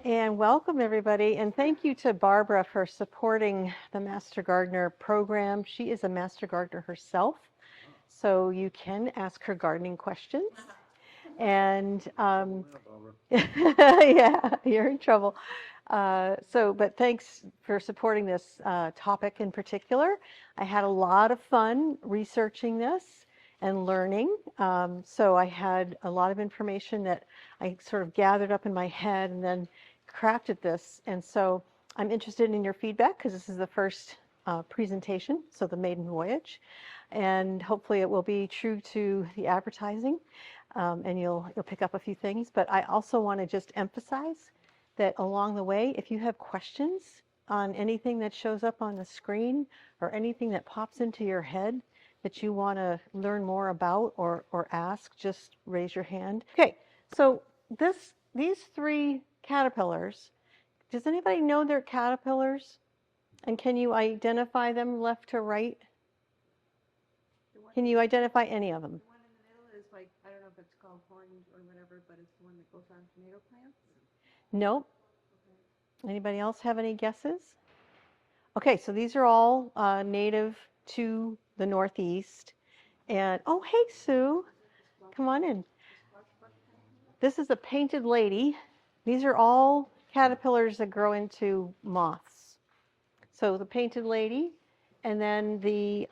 And welcome everybody, and thank you to Barbara for supporting the Master Gardener program. She is a Master Gardener herself, so you can ask her gardening questions. And yeah, you're in trouble. But thanks for supporting this topic in particular. I had a lot of fun researching this and learning. So I had a lot of information that I sort of gathered up in my head and then crafted this. And so I'm interested in your feedback because this is the first presentation, so the maiden voyage. And hopefully it will be true to the advertising. And you'll pick up a few things. But I also want to just emphasize that along the way, if you have questions on anything that shows up on the screen or anything that pops into your head that you want to learn more about or ask, just raise your hand. Okay, so these three caterpillars, does anybody know they're caterpillars? And can you identify them left to right? Can you identify any of them? Like, I don't know if it's called orange or whatever, but it's the one that goes on tomato plants? Nope. Okay. Anybody else have any guesses? Okay, so these are all native to the Northeast. And, oh, hey, Sue. Come on in. This is a painted lady. These are all caterpillars that grow into moths. So the painted lady, and then the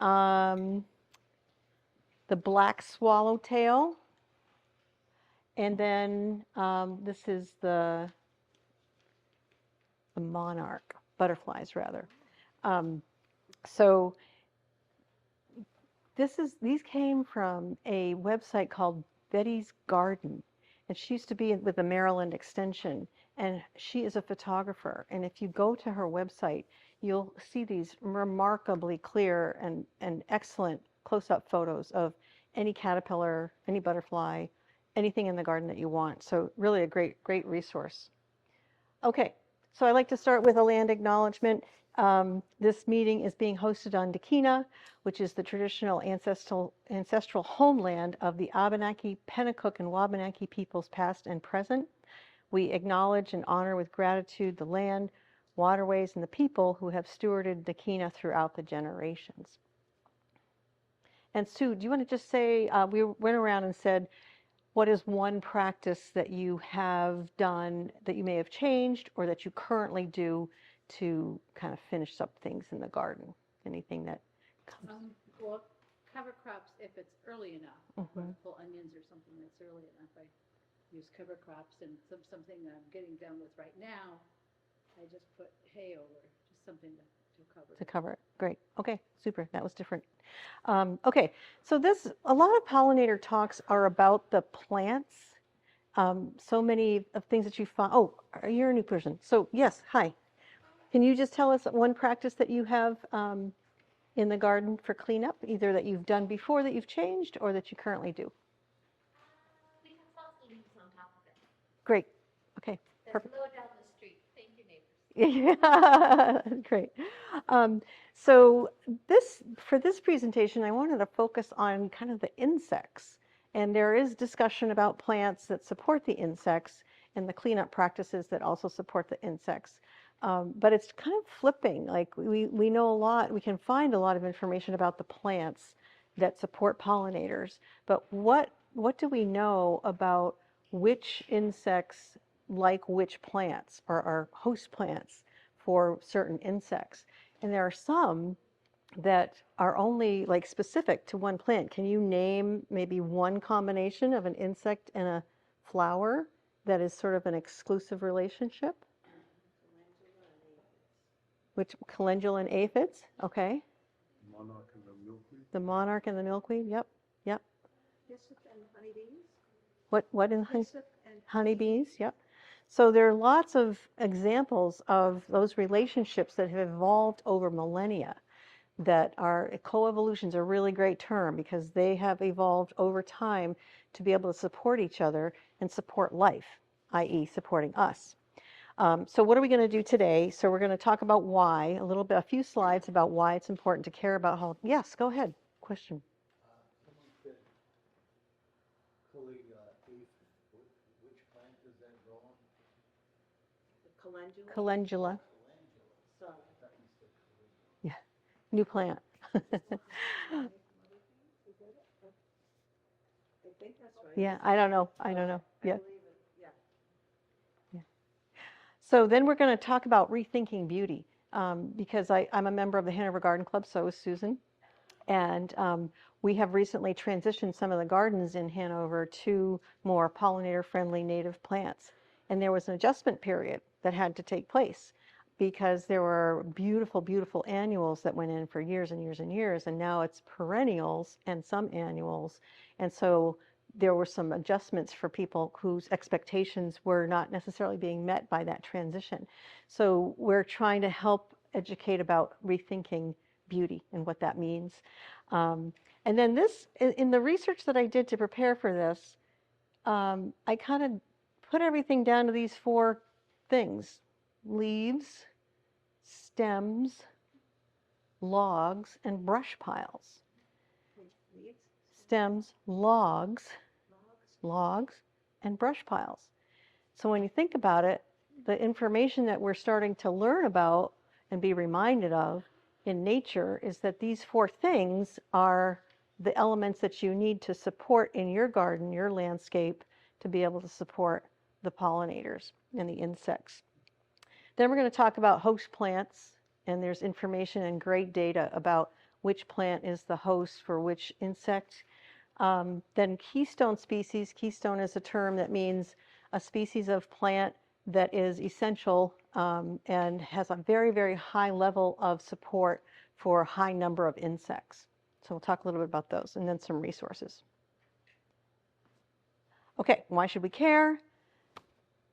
black swallowtail, and then this is the monarch, butterflies rather. So these came from a website called Betty's Garden, and she used to be with the Maryland Extension, and she is a photographer. And if you go to her website, you'll see these remarkably clear and excellent close-up photos of any caterpillar, any butterfly, anything in the garden that you want. So really a great resource. Okay, so I'd like to start with a land acknowledgement. This meeting is being hosted on Dakina, which is the traditional ancestral homeland of the Abenaki, Pennacook, and Wabanaki peoples past and present. We acknowledge and honor with gratitude the land, waterways, and the people who have stewarded Dakina throughout the generations. And Sue, do you want to just say, we went around and said, what is one practice that you have done that you may have changed or that you currently do to kind of finish up things in the garden? Anything that comes? Well, cover crops if it's early enough. Mm-hmm. Pull onions or something that's early enough. I use cover crops, and something that I'm getting done with right now, I just put hay over, just something to cover it. To cover it. Great. Okay, super. That was different. Okay, so a lot of pollinator talks are about the plants. So many of things that you find. Oh, you're a new person. So yes, hi. Can you just tell us one practice that you have in the garden for cleanup, either that you've done before that you've changed or that you currently do? We have salsa leaves on top of it. Great. Okay. That's Perfect. low down the street. Thank you, neighbors. Yeah, great. So for this presentation, I wanted to focus on kind of the insects. And there is discussion about plants that support the insects and the cleanup practices that also support the insects. But it's kind of flipping. Like we know a lot, we can find a lot of information about the plants that support pollinators. But what do we know about which insects like which plants or are host plants for certain insects? And there are some that are only like specific to one plant. Can you name maybe one combination of an insect and a flower that is sort of an exclusive relationship? Which calendula and aphids? Okay. Monarch and the milkweed. The monarch and the milkweed. Yep. Hyssop and honeybees. What in Hyssop and honeybees? Yep. So there are lots of examples of those relationships that have evolved over millennia that are coevolution is a really great term because they have evolved over time to be able to support each other and support life, i.e. supporting us. So what are we going to do today? So we're going to talk about why, a few slides about why it's important to care about how, yes, go ahead, question. Someone said pulling aphid. Which plant does that grow on? the calendula. Sorry. Yeah, new plant. Is that it? I think that's right. Yeah, I don't know. I don't know. I Yeah. believe it, yeah. So then we're going to talk about rethinking beauty because I'm a member of the Hanover Garden Club, so is Susan. And we have recently transitioned some of the gardens in Hanover to more pollinator-friendly native plants. And there was an adjustment period that had to take place because there were beautiful, beautiful annuals that went in for years and years and years, and now it's perennials and some annuals. And so there were some adjustments for people whose expectations were not necessarily being met by that transition. So we're trying to help educate about rethinking beauty and what that means. And then this, in the research that I did to prepare for this, I kind of put everything down to these four things: leaves, stems, logs, and brush piles. Leaves, Stems, logs, and brush piles. So when you think about it, the information that we're starting to learn about and be reminded of in nature is that these four things are the elements that you need to support in your garden, your landscape, to be able to support the pollinators and the insects. Then we're going to talk about host plants, and there's information and great data about which plant is the host for which insect. Then keystone species. Keystone is a term that means a species of plant that is essential and has a very, very high level of support for a high number of insects. So we'll talk a little bit about those, and then some resources. Okay, why should we care?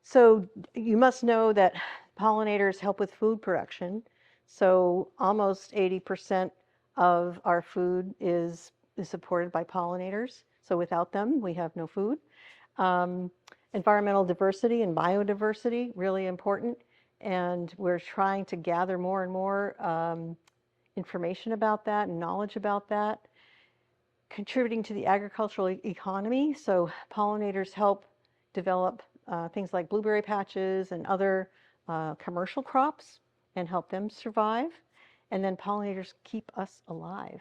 So you must know that pollinators help with food production. So almost 80% of our food is supported by pollinators. So without them, we have no food. Environmental diversity and biodiversity, really important. And we're trying to gather more and more information about that and knowledge about that. Contributing to the agricultural economy. So pollinators help develop things like blueberry patches and other commercial crops and help them survive. And then pollinators keep us alive.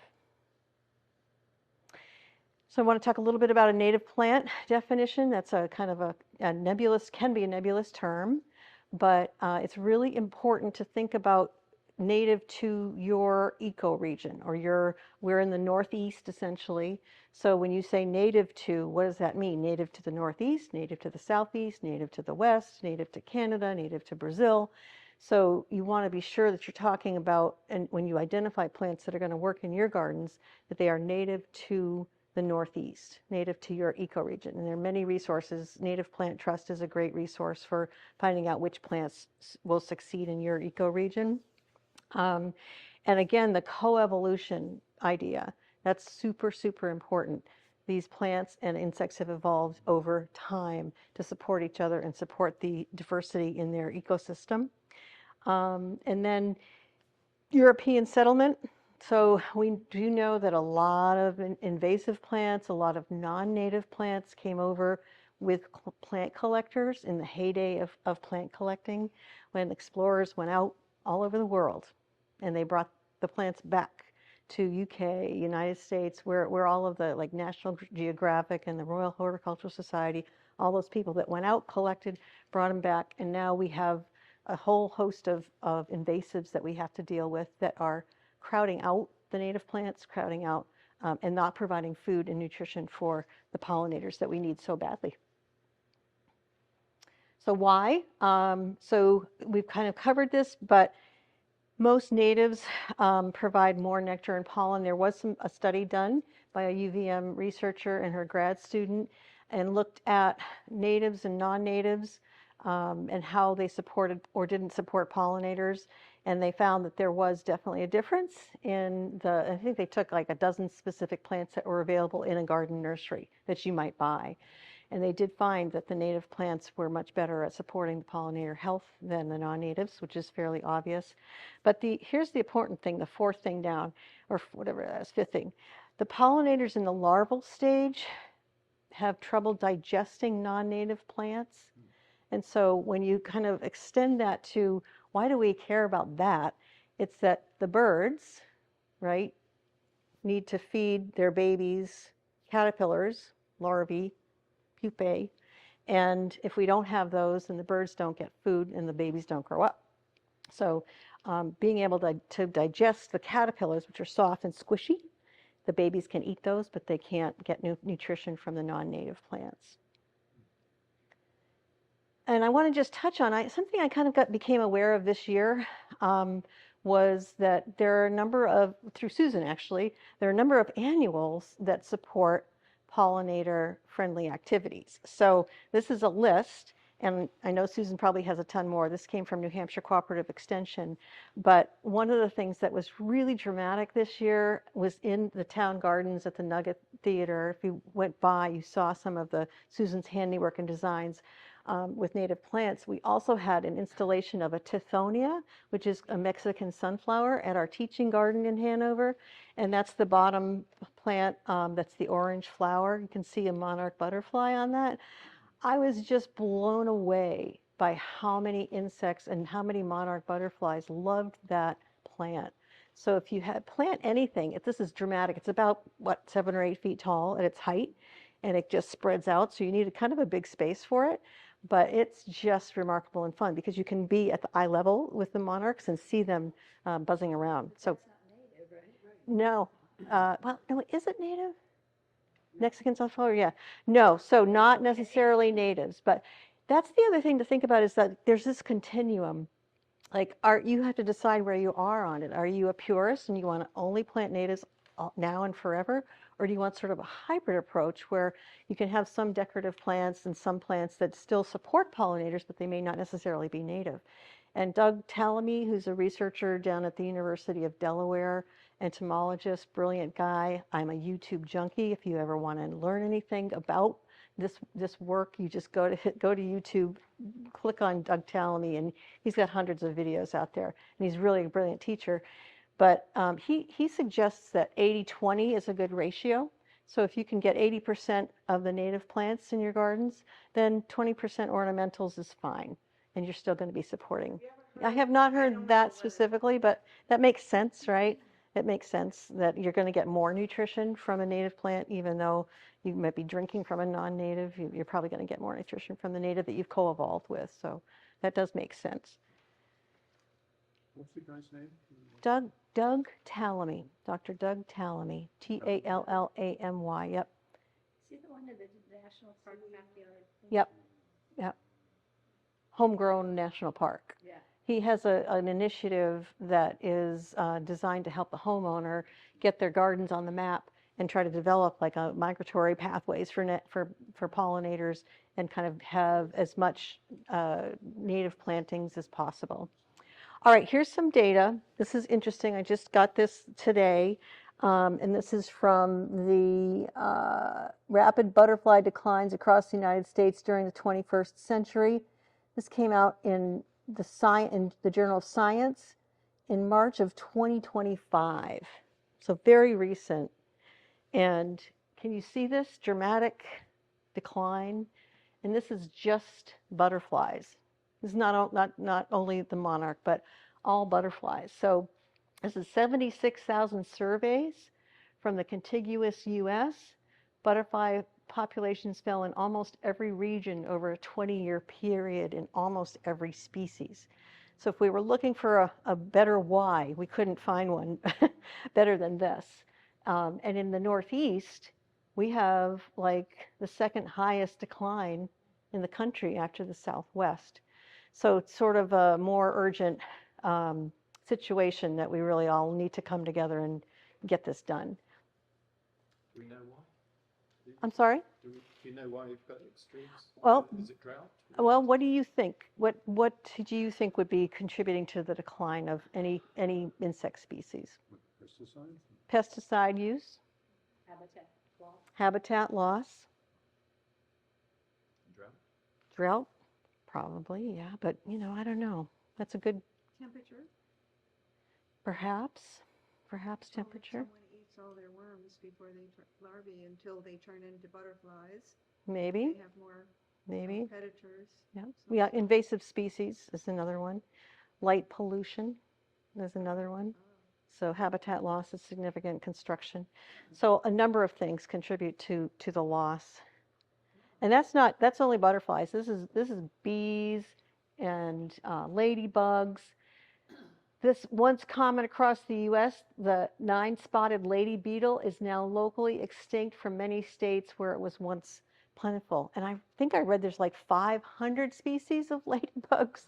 So I want to talk a little bit about a native plant definition. That's a kind of a nebulous, can be a nebulous term, but it's really important to think about native to your ecoregion, or we're in the Northeast essentially. So when you say native to, what does that mean? Native to the Northeast, native to the Southeast, native to the West, native to Canada, native to Brazil. So you want to be sure that you're talking about, and when you identify plants that are going to work in your gardens, that they are native to the Northeast, native to your ecoregion. And there are many resources. Native Plant Trust is a great resource for finding out which plants will succeed in your ecoregion. And again, the coevolution idea, that's super, super important. These plants and insects have evolved over time to support each other and support the diversity in their ecosystem. And then European settlement. So we do know that a lot of invasive plants, a lot of non-native plants came over with plant collectors in the heyday of plant collecting, when explorers went out all over the world and they brought the plants back to UK, United States, where all of the like National Geographic and the Royal Horticultural Society, all those people that went out, collected, brought them back, and now we have a whole host of invasives that we have to deal with that are crowding out the native plants, crowding out and not providing food and nutrition for the pollinators that we need so badly. So why? So we've kind of covered this, but most natives provide more nectar and pollen. There was a study done by a UVM researcher and her grad student and looked at natives and non-natives and how they supported or didn't support pollinators. And they found that there was definitely a difference in I think they took like a dozen specific plants that were available in a garden nursery that you might buy. And they did find that the native plants were much better at supporting the pollinator health than the non-natives, which is fairly obvious. But here's the important thing, the fourth thing down, or whatever that is, fifth thing. The pollinators in the larval stage have trouble digesting non-native plants. And so when you kind of extend that to why do we care about that? It's that the birds, right, need to feed their babies caterpillars, larvae, pupae, and if we don't have those, then the birds don't get food and the babies don't grow up. So being able to digest the caterpillars, which are soft and squishy, the babies can eat those, but they can't get nutrition from the non-native plants. And I want to just touch on something I kind of became aware of this year was that there are a number of, through Susan actually, there are a number of annuals that support pollinator-friendly activities. So this is a list, and I know Susan probably has a ton more. This came from New Hampshire Cooperative Extension. But one of the things that was really dramatic this year was in the town gardens at the Nugget Theater. If you went by, you saw some of the Susan's handiwork and designs with native plants. We also had an installation of a tithonia, which is a Mexican sunflower, at our teaching garden in Hanover. And that's the bottom plant, that's the orange flower. You can see a monarch butterfly on that. I was just blown away by how many insects and how many monarch butterflies loved that plant. So if you plant anything, if this is dramatic, it's about, 7 or 8 feet tall at its height, and it just spreads out. So you need kind of a big space for it. But it's just remarkable and fun because you can be at the eye level with the monarchs and see them buzzing around. So That's not native, right? no, well, no, is it native? Mexican sunflower, yeah. No, so not necessarily natives, but that's the other thing to think about is that there's this continuum. Like, you have to decide where you are on it. Are you a purist and you want to only plant natives now and forever? Or do you want sort of a hybrid approach where you can have some decorative plants and some plants that still support pollinators, but they may not necessarily be native? And Doug Tallamy, who's a researcher down at the University of Delaware, entomologist, brilliant guy. I'm a YouTube junkie. If you ever want to learn anything about this work, you just go to YouTube, click on Doug Tallamy, and he's got hundreds of videos out there. And he's really a brilliant teacher. But he suggests that 80-20 is a good ratio. So if you can get 80% of the native plants in your gardens, then 20% ornamentals is fine. And you're still going to be supporting. I have not heard that specifically, but that makes sense, right? It makes sense that you're going to get more nutrition from a native plant, even though you might be drinking from a non-native. You're probably going to get more nutrition from the native that you've co-evolved with. So that does make sense. What's the guy's name? Doug Tallamy, Dr. Doug Tallamy, Tallamy. Yep. See the one in the national park backyard? Yep. Homegrown National Park. Yeah. He has an initiative that is designed to help the homeowner get their gardens on the map and try to develop like a migratory pathways for pollinators and kind of have as much native plantings as possible. All right, here's some data. This is interesting. I just got this today, and this is from the Rapid Butterfly Declines Across the United States During the 21st Century. This came out in the Journal of Science in March of 2025, so very recent. And can you see this dramatic decline? And this is just butterflies. This is not only the monarch, but all butterflies. So this is 76,000 surveys from the contiguous U.S. Butterfly populations fell in almost every region over a 20-year period in almost every species. So if we were looking for a better why, we couldn't find one better than this. And in the Northeast, we have like the second highest decline in the country after the Southwest. So it's sort of a more urgent situation that we really all need to come together and get this done. Do we know why? I'm sorry? Do you know why you've got extremes? Well, Is it drought? Well, what do you think? What do you think would be contributing to the decline of any insect species? Pesticides? Pesticide use? Habitat loss? Drought? Drought? Probably, yeah. But, I don't know. That's a good... Temperature? Perhaps temperature. Someone eats all their worms before they larvae until they turn into butterflies. Maybe. They have more maybe. Predators. Yeah. Yeah, invasive species is another one. Light pollution is another one. So habitat loss is significant, construction. So a number of things contribute to the loss. And that's only butterflies. This is bees and ladybugs. This once common across the U.S., the 9-spotted lady beetle is now locally extinct from many states where it was once plentiful. And I think I read there's like 500 species of ladybugs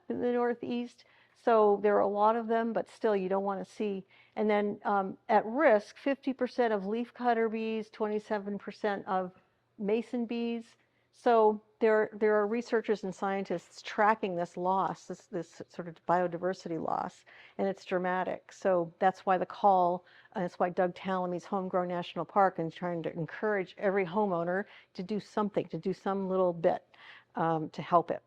in the Northeast. So there are a lot of them, but still you don't want to see. And then at risk, 50% of leafcutter bees, 27% of mason bees. So there are researchers and scientists tracking this loss, this sort of biodiversity loss, and it's dramatic. So that's why the call, and that's why Doug Tallamy's Homegrown National Park is trying to encourage every homeowner to do something, to do some little bit to help it.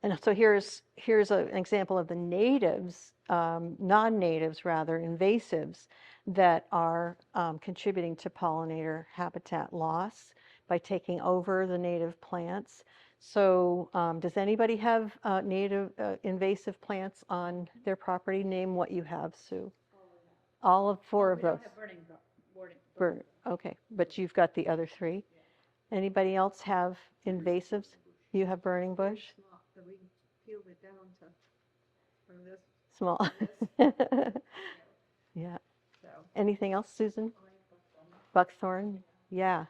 And so here's an example of the natives, non-natives rather, invasives that are contributing to pollinator habitat loss by taking over the native plants. So does anybody have native invasive plants on their property? Name what you have, Sue. All of 4 of those. We don't have burning. Okay, but you've got the other 3. Anybody else have invasives? You have burning bush? Small, so we peeled it down to from this. Small. Yeah. So. Anything else, Susan? Buckthorn? Yeah.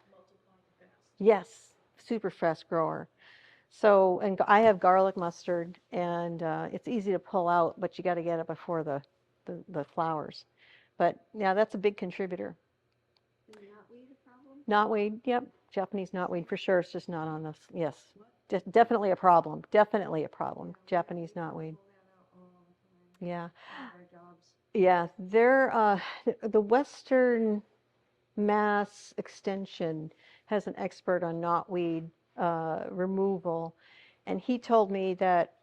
Yes, super fast grower. So, and I have garlic mustard, and it's easy to pull out, but you got to get it before the flowers. But yeah, that's a big contributor. Is knotweed a problem? Knotweed, yep. Japanese knotweed for sure. It's just not on this. Yes, definitely a problem. Definitely a problem. Japanese knotweed. Yeah. Yeah, they're the Western Mass Extension has an expert on knotweed removal, and he told me that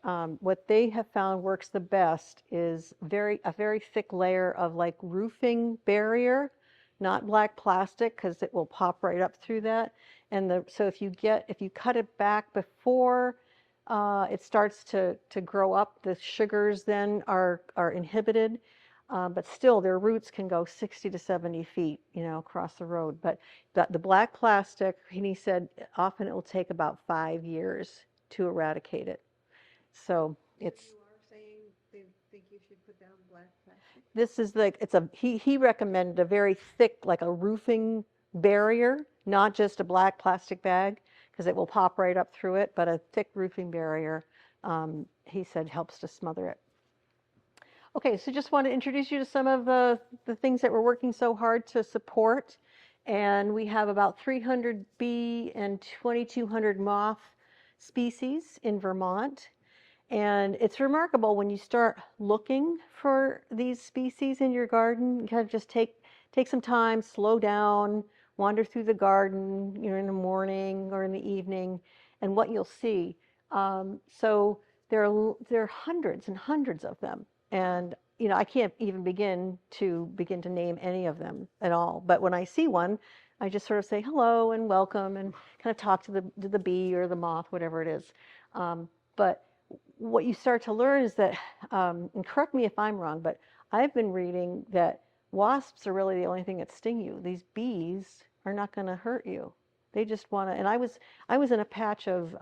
what they have found works the best is a very thick layer of like roofing barrier, not black plastic, because it will pop right up through that. And so if you cut it back before it starts to grow up, the sugars then are inhibited. But still, their roots can go 60 to 70 feet, across the road. But the black plastic, and he said, often it will take about 5 years to eradicate it. So it's. You are saying they think you should put down black plastic? This is like he recommended a very thick, like a roofing barrier, not just a black plastic bag, because it will pop right up through it. But a thick roofing barrier, he said, helps to smother it. Okay, so just want to introduce you to some of the things that we're working so hard to support. And we have about 300 bee and 2,200 moth species in Vermont. And it's remarkable when you start looking for these species in your garden. You kind of just take some time, slow down, wander through the garden, in the morning or in the evening, and what you'll see. So there are hundreds and hundreds of them. And I can't even begin to name any of them at all. But when I see one, I just sort of say hello and welcome and kind of talk to the bee or the moth, whatever it is. But what you start to learn is that, and correct me if I'm wrong, but I've been reading that wasps are really the only thing that sting you. These bees are not going to hurt you. They just want to. And I was in a patch of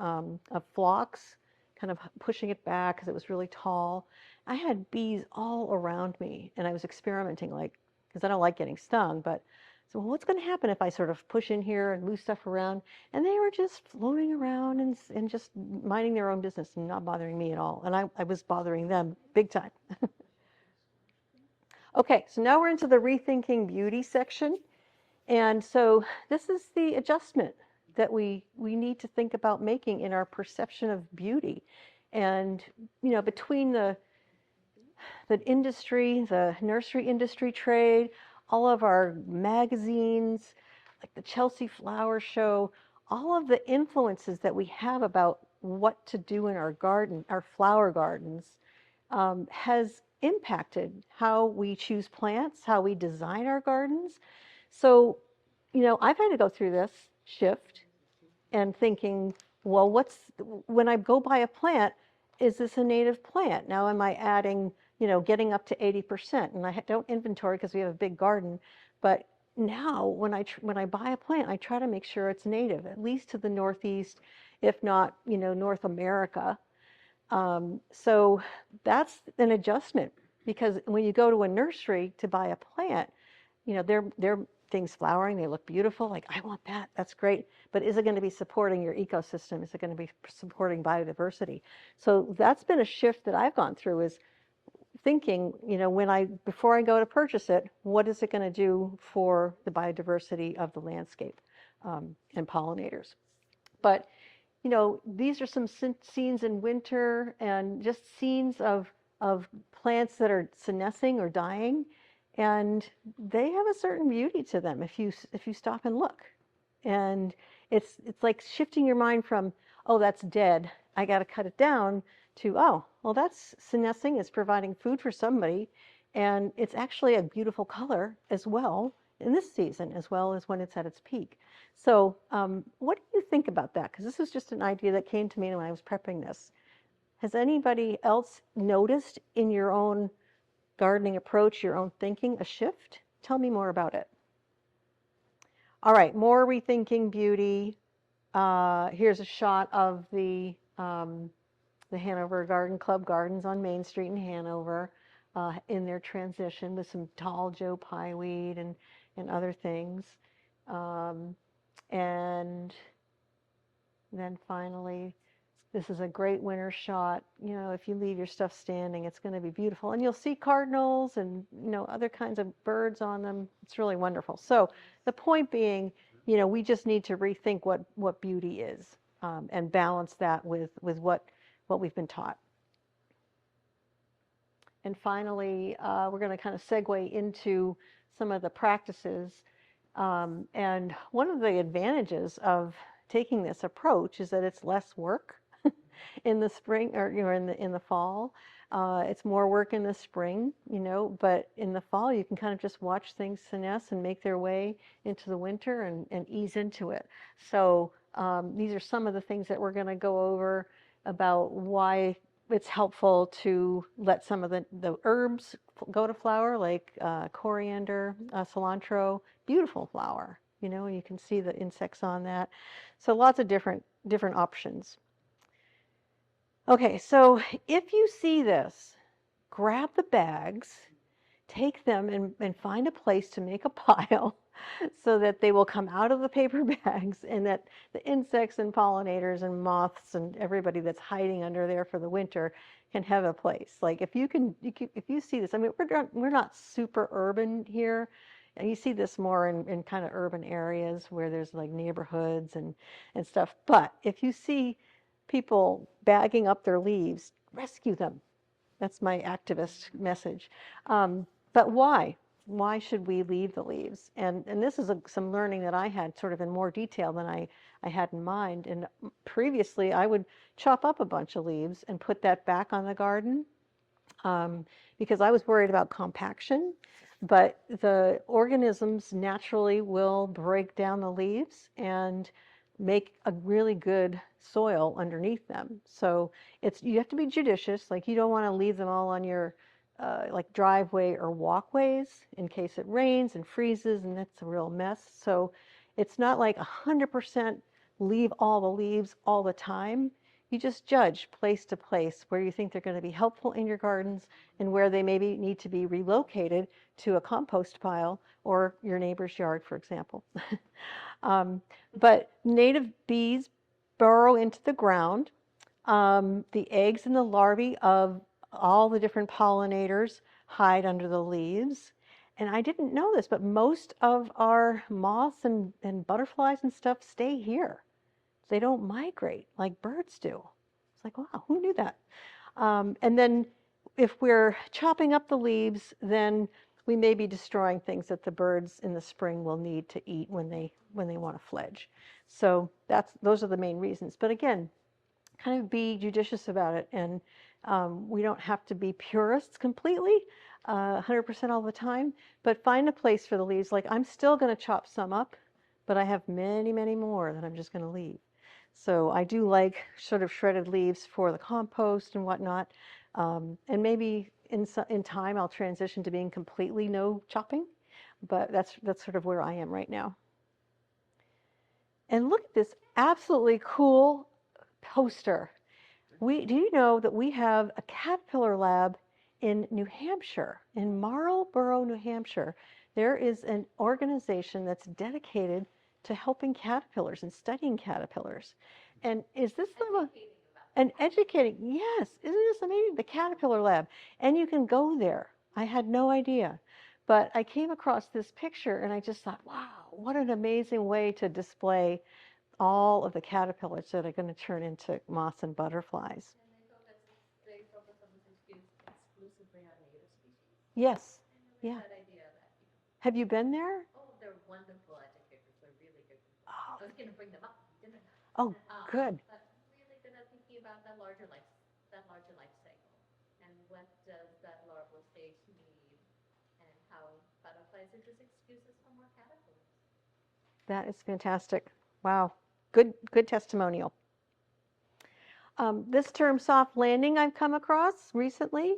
phlox, kind of pushing it back because it was really tall. I had bees all around me, and I was experimenting, because I don't like getting stung, but so what's going to happen if I sort of push in here and move stuff around? And they were just floating around and just minding their own business and not bothering me at all. And I was bothering them big time. Okay, so now we're into the Rethinking Beauty section. And so this is the adjustment that we need to think about making in our perception of beauty. And, between the industry, the nursery industry trade, all of our magazines, like the Chelsea Flower Show, all of the influences that we have about what to do in our garden, our flower gardens, has impacted how we choose plants, how we design our gardens. So, I've had to go through this shift, and thinking, well, when I go buy a plant, is this a native plant? Now, am I adding, getting up to 80%? And I don't inventory because we have a big garden, but now when I buy a plant, I try to make sure it's native, at least to the Northeast, if not, North America. So that's an adjustment, because when you go to a nursery to buy a plant, they're things flowering, they look beautiful, like, I want that, that's great, but is it going to be supporting your ecosystem? Is it going to be supporting biodiversity? So that's been a shift that I've gone through, is thinking, before I go to purchase it, what is it going to do for the biodiversity of the landscape, and pollinators? But these are some scenes in winter, and just scenes of plants that are senescing or dying, and they have a certain beauty to them if you stop and look. And it's like shifting your mind from, oh, that's dead, I got to cut it down, to, oh, well, that's senescing, it's providing food for somebody, and it's actually a beautiful color as well in this season, as well as when it's at its peak. So what do you think about that? Because this is just an idea that came to me when I was prepping this. Has anybody else noticed in your own gardening approach, your own thinking, a shift? Tell me more about it. All right, more rethinking beauty. Here's a shot of the Hanover Garden Club gardens on Main Street in Hanover, in their transition with some tall Joe Pye weed and other things. And then finally, this is a great winter shot. If you leave your stuff standing, it's going to be beautiful. And you'll see cardinals and, other kinds of birds on them. It's really wonderful. So the point being, we just need to rethink what beauty is, and balance that with what we've been taught. And finally, we're going to kind of segue into some of the practices. And one of the advantages of taking this approach is that it's less work in the spring, or in the fall. It's more work in the spring, but in the fall you can kind of just watch things senesce and make their way into the winter and ease into it. So these are some of the things that we're going to go over about why it's helpful to let some of the herbs go to flower, like coriander, cilantro, beautiful flower, and you can see the insects on that. So lots of different options. Okay, so if you see this, grab the bags, take them and find a place to make a pile so that they will come out of the paper bags, and that the insects and pollinators and moths and everybody that's hiding under there for the winter can have a place. Like if you see this, I mean, we're not super urban here, and you see this more in kind of urban areas where there's like neighborhoods and stuff. But if you see people bagging up their leaves, rescue them. That's my activist message. But why? Why should we leave the leaves? And this is some learning that I had sort of in more detail than I had in mind. And previously, I would chop up a bunch of leaves and put that back on the garden, because I was worried about compaction. But the organisms naturally will break down the leaves and make a really good soil underneath them. So you have to be judicious. Like, you don't want to leave them all on your like driveway or walkways in case it rains and freezes, and that's a real mess. So it's not like 100% leave all the leaves all the time. You just judge place to place where you think they're going to be helpful in your gardens, and where they maybe need to be relocated to a compost pile or your neighbor's yard, for example. But native bees burrow into the ground. The eggs and the larvae of all the different pollinators hide under the leaves. And I didn't know this, but most of our moths and butterflies and stuff stay here. They don't migrate like birds do. It's like, wow, who knew that? And then if we're chopping up the leaves, then we may be destroying things that the birds in the spring will need to eat when they want to fledge. So those are the main reasons. But again, kind of be judicious about it. And we don't have to be purists completely, 100% all the time, but find a place for the leaves. Like, I'm still going to chop some up, but I have many, many more that I'm just going to leave. So I do like sort of shredded leaves for the compost and whatnot. And maybe in time I'll transition to being completely no chopping, but that's sort of where I am right now. And look at this absolutely cool poster. Do you know that we have a caterpillar lab in New Hampshire, in Marlborough, New Hampshire? There is an organization that's dedicated to helping caterpillars and studying caterpillars. And is this and educating? Yes, isn't this amazing? The Caterpillar Lab. And you can go there. I had no idea. But I came across this picture and I just thought, wow, what an amazing way to display all of the caterpillars that are going to turn into moths and butterflies. And they focus on this exclusively on native species. Yes. I Yeah. that idea that, Have you been there? oh, they're wonderful educators. They're really good. Oh, I was going to bring them up, didn't I? oh good. But really good at thinking about that larger life cycle, and what does that larval stage need, and how butterflies are just excuses for more caterpillars. That is fantastic. Wow. Good testimonial. This term soft landing I've come across recently,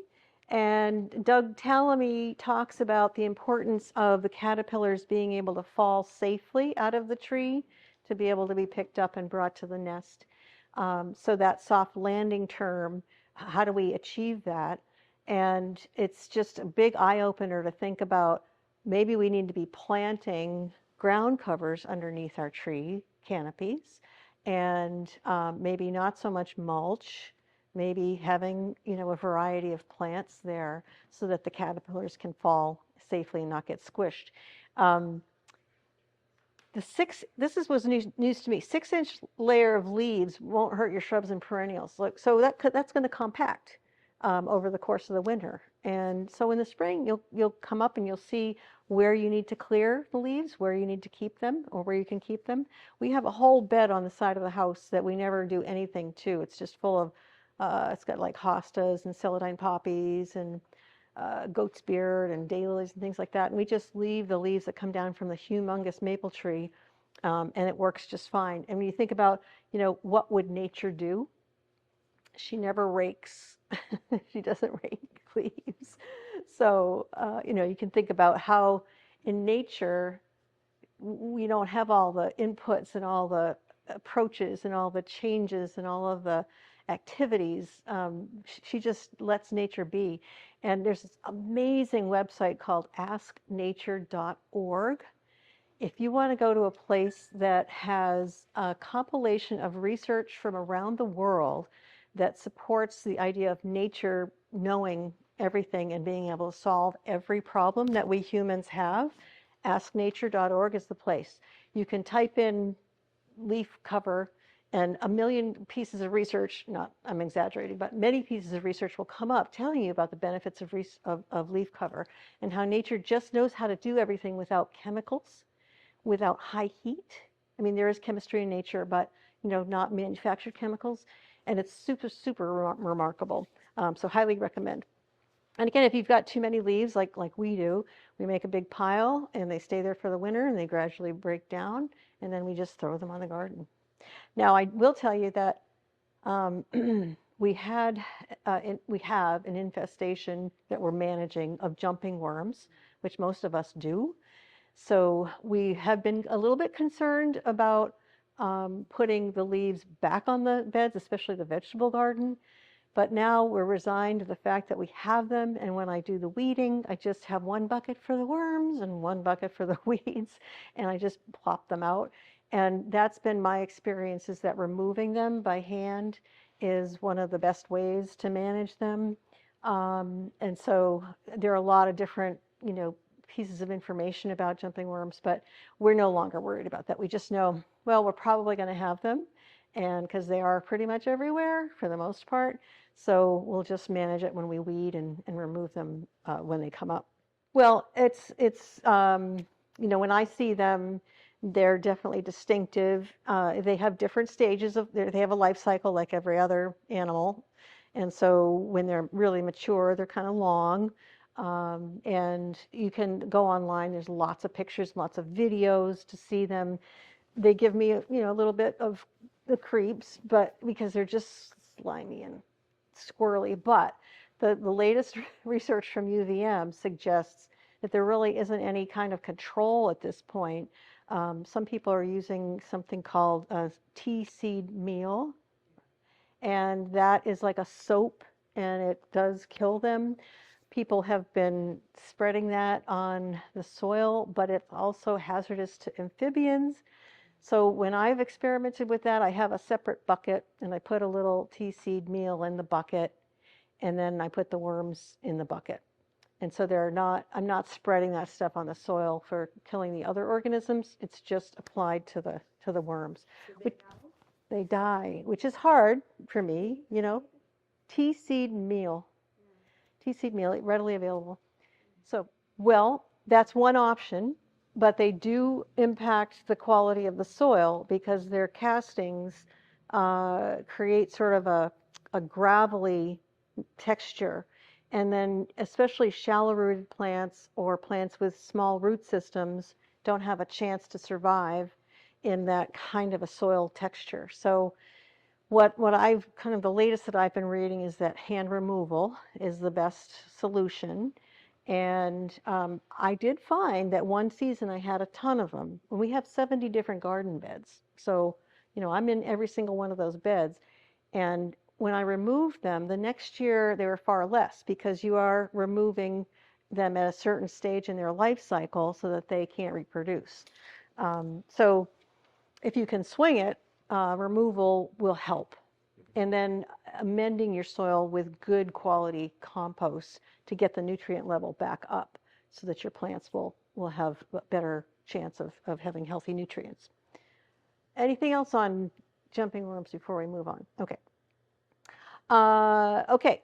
and Doug Tallamy talks about the importance of the caterpillars being able to fall safely out of the tree to be able to be picked up and brought to the nest. So that soft landing term, how do we achieve that? And it's just a big eye-opener to think about maybe we need to be planting ground covers underneath our tree canopies, and maybe not so much mulch, maybe having a variety of plants there so that the caterpillars can fall safely and not get squished. This was news to me. 6-inch layer of leaves won't hurt your shrubs and perennials. So that's going to compact over the course of the winter. And so in the spring, you'll come up and you'll see where you need to clear the leaves, where you need to keep them, or where you can keep them. We have a whole bed on the side of the house that we never do anything to. It's just full of, it's got like hostas and celandine poppies and goat's beard and daylilies and things like that. And we just leave the leaves that come down from the humongous maple tree, and it works just fine. And when you think about, what would nature do? She never rakes. She doesn't rake leaves. So, you can think about how in nature we don't have all the inputs and all the approaches and all the changes and all of the activities. She just lets nature be. And there's this amazing website called asknature.org. If you want to go to a place that has a compilation of research from around the world that supports the idea of nature knowing everything and being able to solve every problem that we humans have, asknature.org is the place. You can type in leaf cover and a million pieces of research, I'm exaggerating, but many pieces of research will come up telling you about the benefits of leaf cover and how nature just knows how to do everything without chemicals, without high heat. I mean, there is chemistry in nature, but not manufactured chemicals. And it's super, super remarkable. So highly recommend. And again, if you've got too many leaves, like we do, we make a big pile and they stay there for the winter and they gradually break down, and then we just throw them on the garden. Now, I will tell you that we have an infestation that we're managing of jumping worms, which most of us do. So we have been a little bit concerned about putting the leaves back on the beds, especially the vegetable garden. But now we're resigned to the fact that we have them, and when I do the weeding, I just have one bucket for the worms and one bucket for the weeds, and I just plop them out. And that's been my experience, is that removing them by hand is one of the best ways to manage them. And so there are a lot of different, pieces of information about jumping worms, but we're no longer worried about that. We just know, well, we're probably going to have them, and because they are pretty much everywhere for the most part, so we'll just manage it when we weed and remove them when they come up. Well, it's when I see them, they're definitely distinctive. They have different stages they have a life cycle like every other animal, and so when they're really mature, they're kind of long. And you can go online. There's lots of pictures, lots of videos to see them. They give me, a little bit of, the creeps, but because they're just slimy and squirrely. But the latest research from UVM suggests that there really isn't any kind of control at this point. Some people are using something called a tea seed meal, and that is like a soap, and it does kill them. People have been spreading that on the soil, but it's also hazardous to amphibians. So when I've experimented with that, I have a separate bucket, and I put a little tea seed meal in the bucket, and then I put the worms in the bucket. And so I'm not spreading that stuff on the soil for killing the other organisms. It's just applied to the worms. They die, which is hard for me, Tea seed meal. Tea seed meal, readily available. So, well, that's one option, but they do impact the quality of the soil because their castings create sort of a gravelly texture. And then especially shallow rooted plants or plants with small root systems don't have a chance to survive in that kind of a soil texture. So what I've kind of the latest that I've been reading is that hand removal is the best solution. And I did find that one season I had a ton of them. We have 70 different garden beds. So, I'm in every single one of those beds. And when I removed them, the next year they were far less because you are removing them at a certain stage in their life cycle so that they can't reproduce. So if you can swing it, removal will help. And then amending your soil with good quality compost to get the nutrient level back up so that your plants will have a better chance of having healthy nutrients. Anything else on jumping worms before we move on? Okay. Okay,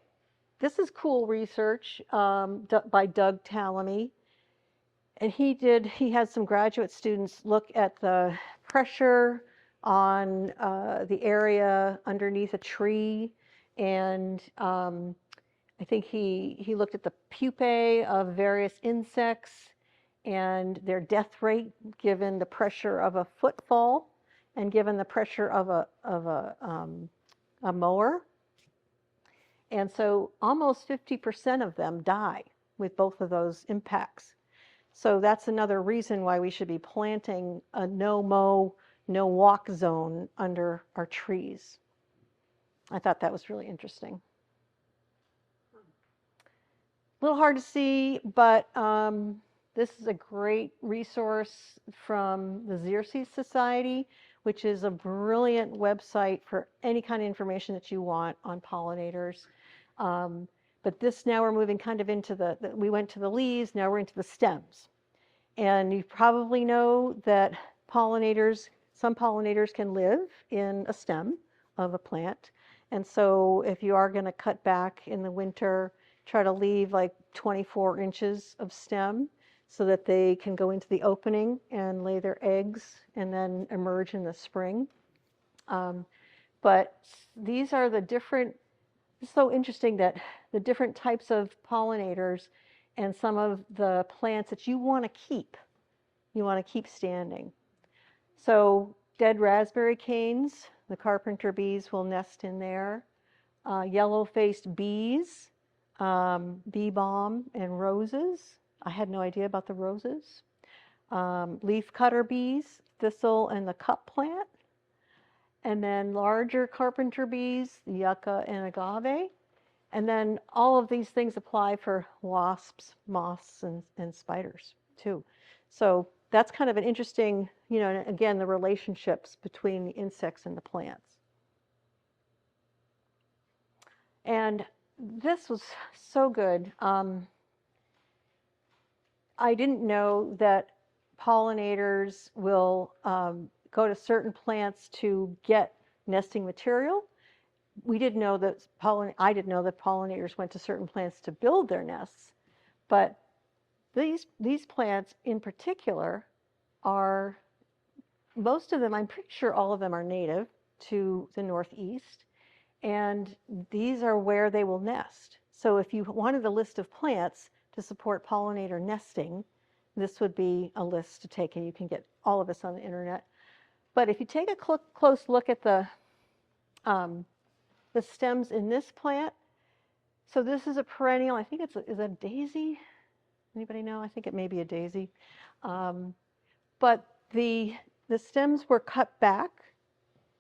this is cool research by Doug Tallamy. And he had some graduate students look at the pressure on the area underneath a tree. And I think he looked at the pupae of various insects and their death rate given the pressure of a footfall and given the pressure of a mower. And so almost 50% of them die with both of those impacts. So that's another reason why we should be planting a no-mow, no-walk zone under our trees. I thought that was really interesting. A little hard to see, but this is a great resource from the Xerces Society, which is a brilliant website for any kind of information that you want on pollinators. But this now we're moving kind of into we went to the leaves, now we're into the stems. And you probably know that some pollinators can live in a stem of a plant. And so if you are going to cut back in the winter, try to leave like 24 inches of stem so that they can go into the opening and lay their eggs and then emerge in the spring. But these are the different, it's so interesting that the different types of pollinators and some of the plants that you want to keep standing. So dead raspberry canes, the carpenter bees will nest in there. Yellow-faced bees, bee balm, and roses. I had no idea about the roses. Leaf cutter bees, thistle, and the cup plant. And then larger carpenter bees, yucca and agave. And then all of these things apply for wasps, moths, and spiders too. So that's kind of an interesting, again, the relationships between the insects and the plants. And this was so good. I didn't know that pollinators will go to certain plants to get nesting material. I didn't know that pollinators went to certain plants to build their nests, but these plants in particular are, most of them, I'm pretty sure all of them are native to the Northeast, and these are where they will nest. So if you wanted a list of plants to support pollinator nesting, this would be a list to take, and you can get all of this on the internet. But if you take a close look at the stems in this plant, so this is a perennial. I think is a daisy. Anybody know? I think it may be a daisy. But the stems were cut back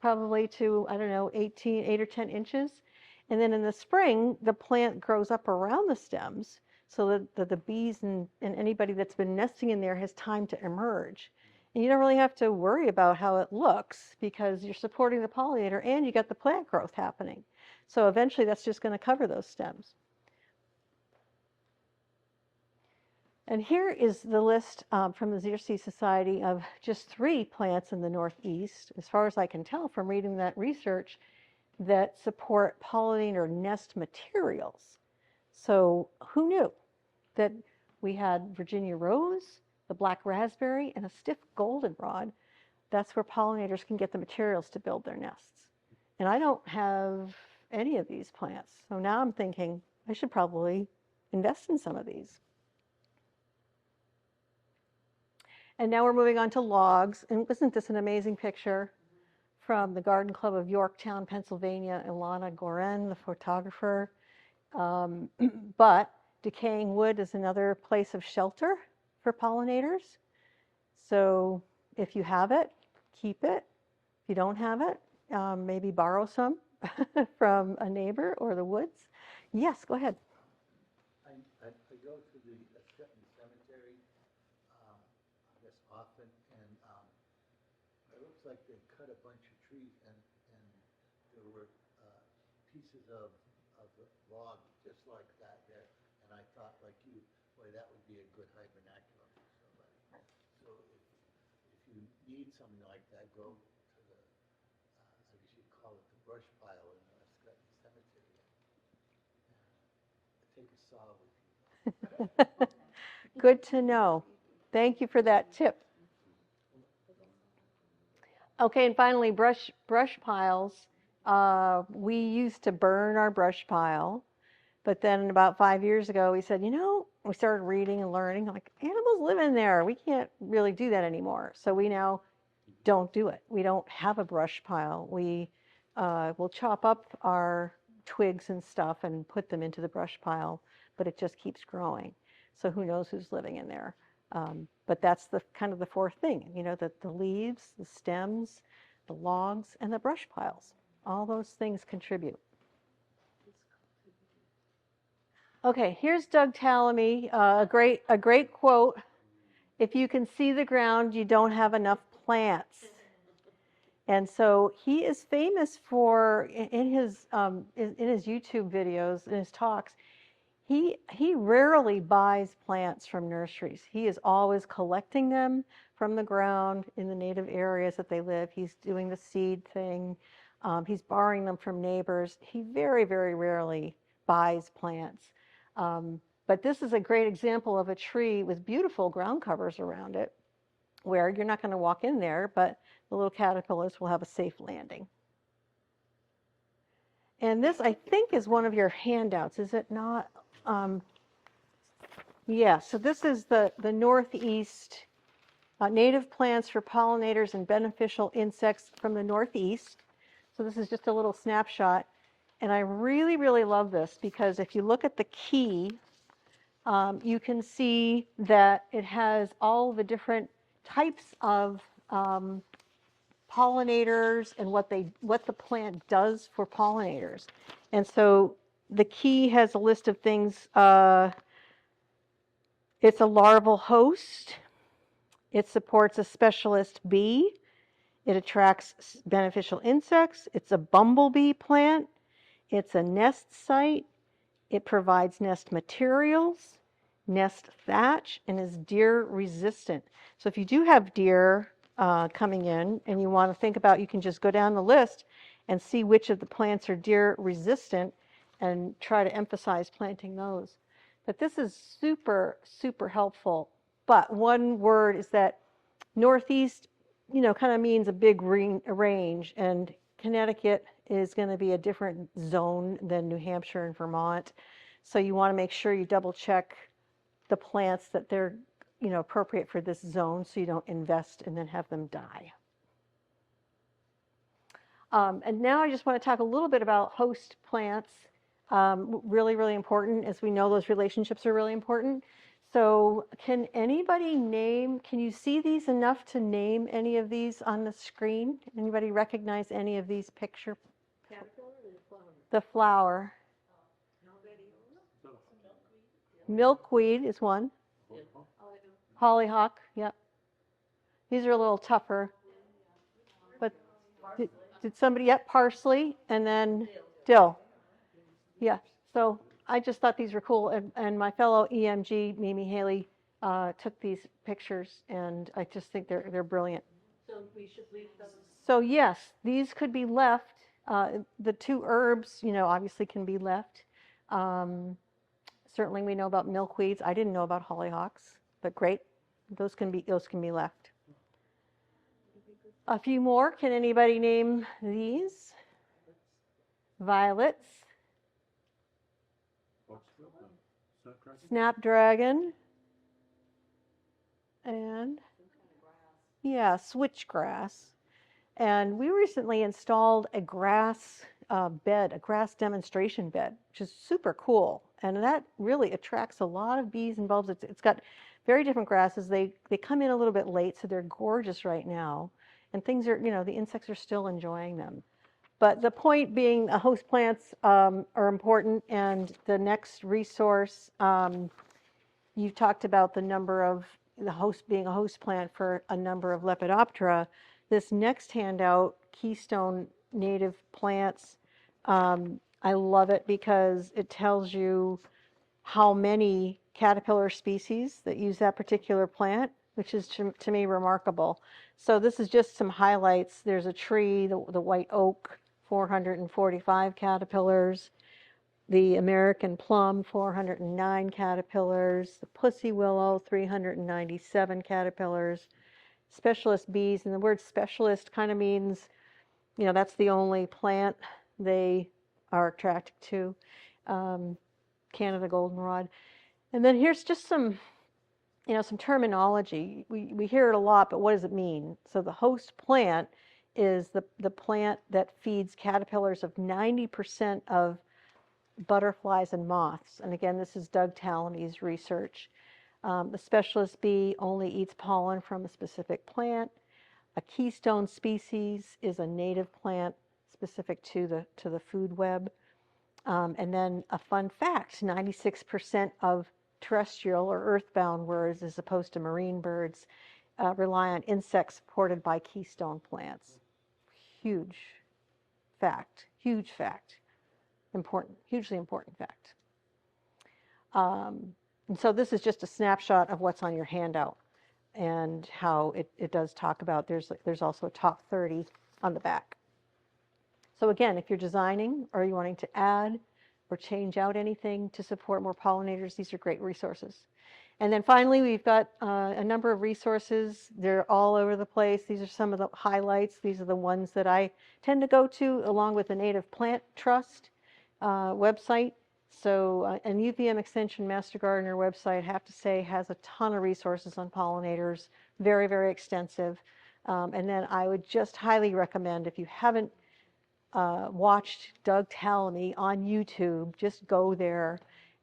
probably to, I don't know, 8 or 10 inches. And then in the spring, the plant grows up around the stems so that the bees and anybody that's been nesting in there has time to emerge. And you don't really have to worry about how it looks because you're supporting the pollinator and you got the plant growth happening. So eventually that's just going to cover those stems. And here is the list from the Xerces Society of just 3 plants in the Northeast, as far as I can tell from reading that research, that support pollinator nest materials. So who knew that we had Virginia rose, the black raspberry, and a stiff goldenrod? That's where pollinators can get the materials to build their nests. And I don't have any of these plants. So now I'm thinking I should probably invest in some of these. And now we're moving on to logs. And isn't this an amazing picture from the Garden Club of Yorktown, Pennsylvania, Ilana Goren, the photographer? But decaying wood is another place of shelter for pollinators. So if you have it, keep it. If you don't have it, maybe borrow some from a neighbor or the woods. Yes, go ahead. I go to the cemetery, I guess often, and it looks like they cut a bunch of trees, and there were pieces of log just like that there, and I thought, like you, boy, that would be a good hibernaculum for somebody. So if you need something like that, go to the, I guess you'd call it the brush pile in the cemetery. Take a saw with you. Good to know. Thank you for that tip. Okay, and finally, brush piles. We used to burn our brush pile, but then about 5 years ago, we said, we started reading and learning, like, animals live in there. We can't really do that anymore. So we now don't do it. We don't have a brush pile. We will chop up our twigs and stuff and put them into the brush pile, but it just keeps growing. So who knows who's living in there. But that's the kind of the 4th thing, that the leaves, the stems, the logs, and the brush piles. All those things contribute. Okay, here's Doug Tallamy, a great quote. If you can see the ground, you don't have enough plants. And so he is famous for, in his YouTube videos, in his talks, he rarely buys plants from nurseries. He is always collecting them from the ground in the native areas that they live. He's doing the seed thing. He's borrowing them from neighbors. He very, very rarely buys plants. But this is a great example of a tree with beautiful ground covers around it, where you're not going to walk in there, but the little caterpillars will have a safe landing. And this, I think, is one of your handouts, is it not? Yeah, so this is the Northeast, native plants for pollinators and beneficial insects from the Northeast. So this is just a little snapshot. And I really, really love this because if you look at the key, you can see that it has all the different types of pollinators and what the plant does for pollinators. And so the key has a list of things. It's a larval host. It supports a specialist bee. It attracts beneficial insects. It's a bumblebee plant. It's a nest site. It provides nest materials, nest thatch, and is deer resistant. So if you do have deer coming in and you want to think about, you can just go down the list and see which of the plants are deer resistant and try to emphasize planting those. But this is super, super helpful. But one word is that Northeast, kind of means a big range, and Connecticut is going to be a different zone than New Hampshire and Vermont. So you want to make sure you double check the plants that they're, appropriate for this zone so you don't invest and then have them die. And now I just want to talk a little bit about host plants. Really, really important. As we know, those relationships are really important. So can anybody name, can you see these enough to name any of these on the screen? Anybody recognize any of these picture? Caterpillar or the flower? The flower. Milkweed is one. Hollyhock, yep. These are a little tougher. But did somebody, yep, parsley, and then dill. Yeah, so I just thought these were cool. And my fellow EMG, Mimi Haley, took these pictures, and I just think they're brilliant. So we should leave those. So yes, these could be left. The two herbs, obviously can be left. Certainly we know about milkweeds. I didn't know about hollyhocks, but great. Those can be left. A few more. Can anybody name these? Violets, snapdragon, and switchgrass. And we recently installed a grass bed, a grass demonstration bed, which is super cool. And that really attracts a lot of bees and bulbs. It's got very different grasses. They come in a little bit late, so they're gorgeous right now. And things are, the insects are still enjoying them. But the point being, host plants are important. And the next resource, you talked about the number of the host being a host plant for a number of Lepidoptera. This next handout, Keystone Native Plants, I love it because it tells you how many caterpillar species that use that particular plant, which is to me remarkable. So this is just some highlights. There's a tree, the white oak, 445 caterpillars. The American plum, 409 caterpillars. The pussy willow, 397 caterpillars. Specialist bees, and the word specialist kind of means, that's the only plant they are attracted to. Canada goldenrod. And then here's just some terminology. We hear it a lot, but what does it mean? So the host plant is the plant that feeds caterpillars of 90% of butterflies and moths. And again, this is Doug Tallamy's research. The specialist bee only eats pollen from a specific plant. A keystone species is a native plant specific to the food web. And then a fun fact, 96% of terrestrial or earthbound birds, as opposed to marine birds, rely on insects supported by keystone plants. Huge fact. Important, hugely important fact. And so this is just a snapshot of what's on your handout and how it does talk about, there's also a top 30 on the back. So again, if you're designing or you're wanting to add or change out anything to support more pollinators, these are great resources. And then finally, we've got a number of resources. They're all over the place. These are some of the highlights. These are the ones that I tend to go to, along with the Native Plant Trust website. So, and UVM Extension Master Gardener website, I have to say, has a ton of resources on pollinators, very, very extensive. And then I would just highly recommend, if you haven't watched Doug Tallamy on YouTube, just go there.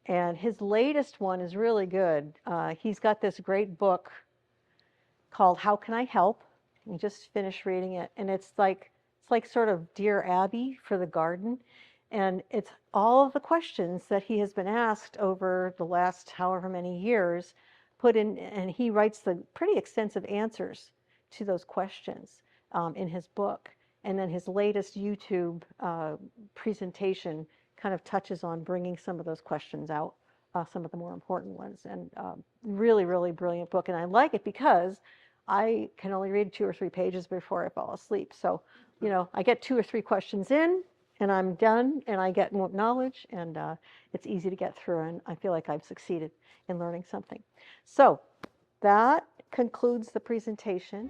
And his latest one is really good. He's got this great book called How Can I Help? We just finished reading it, and it's like sort of Dear Abby for the garden. And it's all of the questions that he has been asked over the last however many years put in, and he writes the pretty extensive answers to those questions in his book. And then his latest YouTube presentation kind of touches on bringing some of those questions out, some of the more important ones. And really, really brilliant book. And I like it because I can only read 2 or 3 pages before I fall asleep. So, I get 2 or 3 questions in, and I'm done, and I get more knowledge, and it's easy to get through, and I feel like I've succeeded in learning something. So that concludes the presentation.